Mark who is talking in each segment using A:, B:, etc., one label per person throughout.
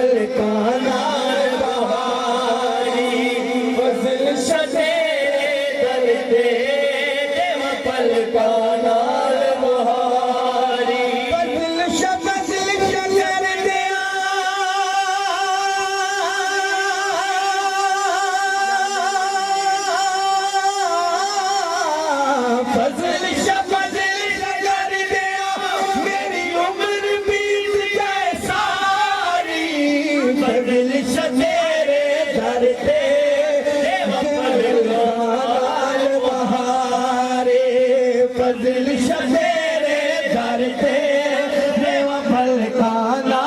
A: पलकाना बहारी फजल शतेरे दरते देवा पलकाना बहारी फजल शतर दिया फजल शतर दिया मेरी उम्र बीत जाए सारी फजल शतेरे दरते देवा पलकाना बहारी फजल शतेरे दरते देवा पलकाना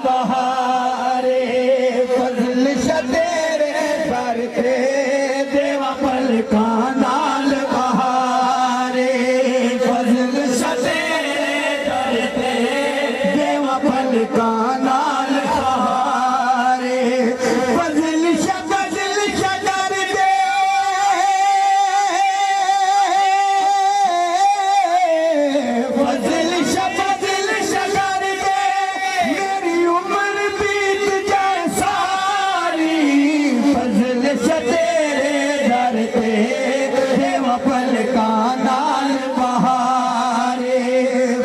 A: बहारे फजल शतेरे दरते देवा पलकाना बहारे फजल शतेरे दरते देवा पलकाना बहारे फजल शतर दे फजल शतर दे मेरी उम्र बीत जाए सारी फजल शतेरे दरते देवा पलकाना बहारे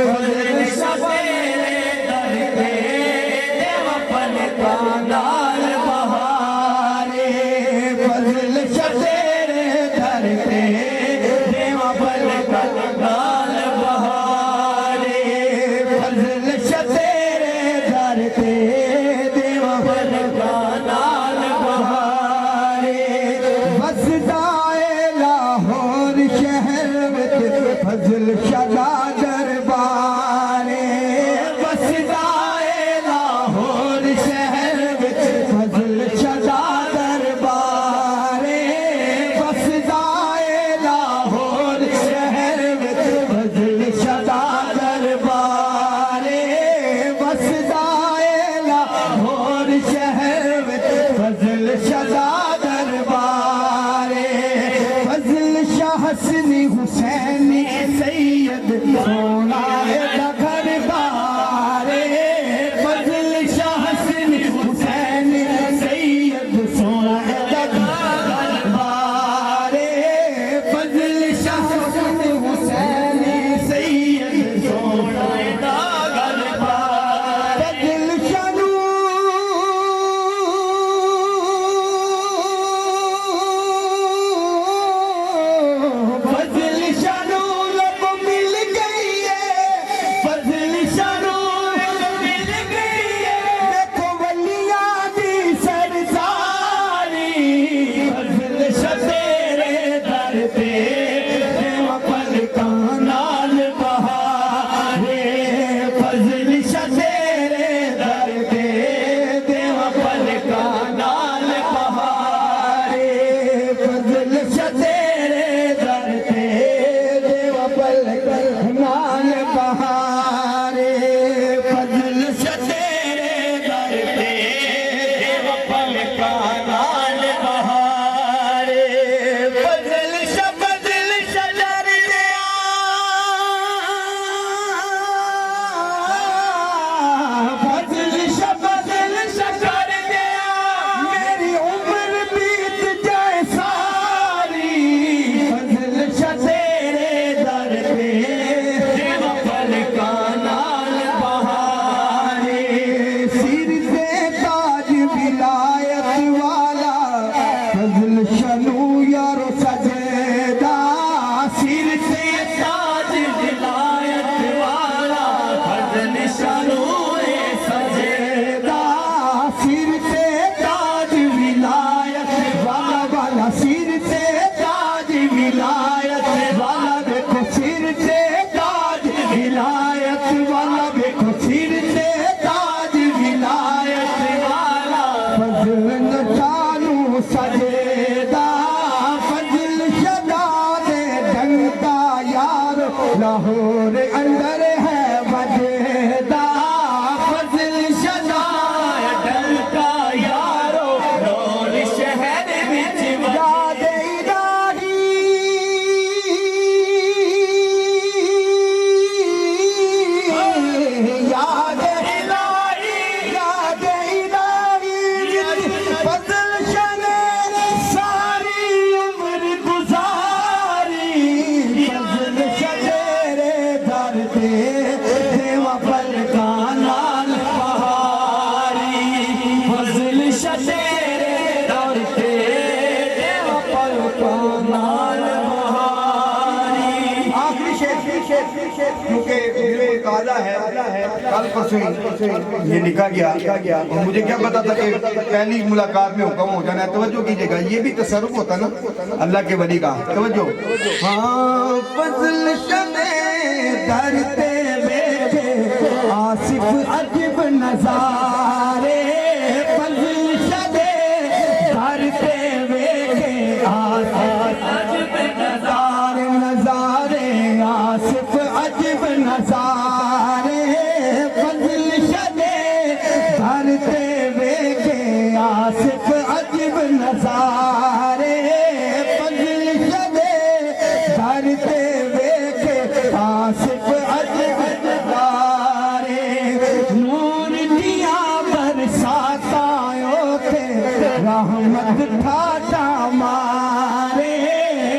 A: फजल शतेरे दरते क्योंकि मेरे को ताज़ा है, कल परसों ये लिखा गया और मुझे क्या पता था कि पहली मुलाकात में हुक्म हो जाना है। तवज्जो कीजिएगा, ये भी तसर्रुफ होता ना अल्लाह के वली का। तवज्जो। हाँ फज़ल शदे करते बैठे आसिफ अजब नज़ारे, फज़ल शदे करते बैठे आसिफ अजब नज़ारे, नज़ारे आसिफ अजब नज़ारे, फज़ल शदे करते बैठे आसिफ अजब नज़ारे, फज़ल शदे करते बैठे आसिफ अजब नज़ारे, नूर दिया बरसाता थे रहमत ठाठा मारे,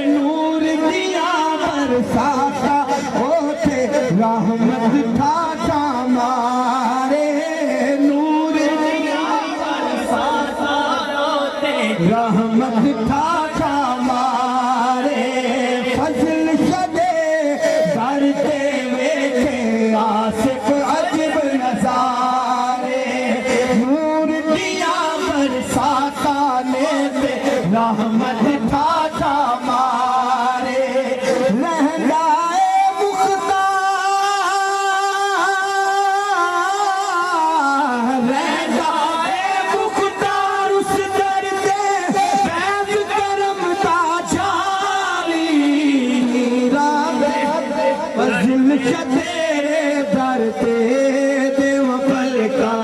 A: नूर दिया बरसाता थे रहमत ठाठा मारे, नूर दिया बरसाता थे रहमत ठाठा मारे, फज़ल शदे करते बैठे आसिफ अजब नज़ारे, नूर दिया बरसाता लेते रहमत ठाठा मारे, लहराए मुख्तार उस दर पे फैज़ करम ताजारी, फज़ल शदे दर ते देव पलका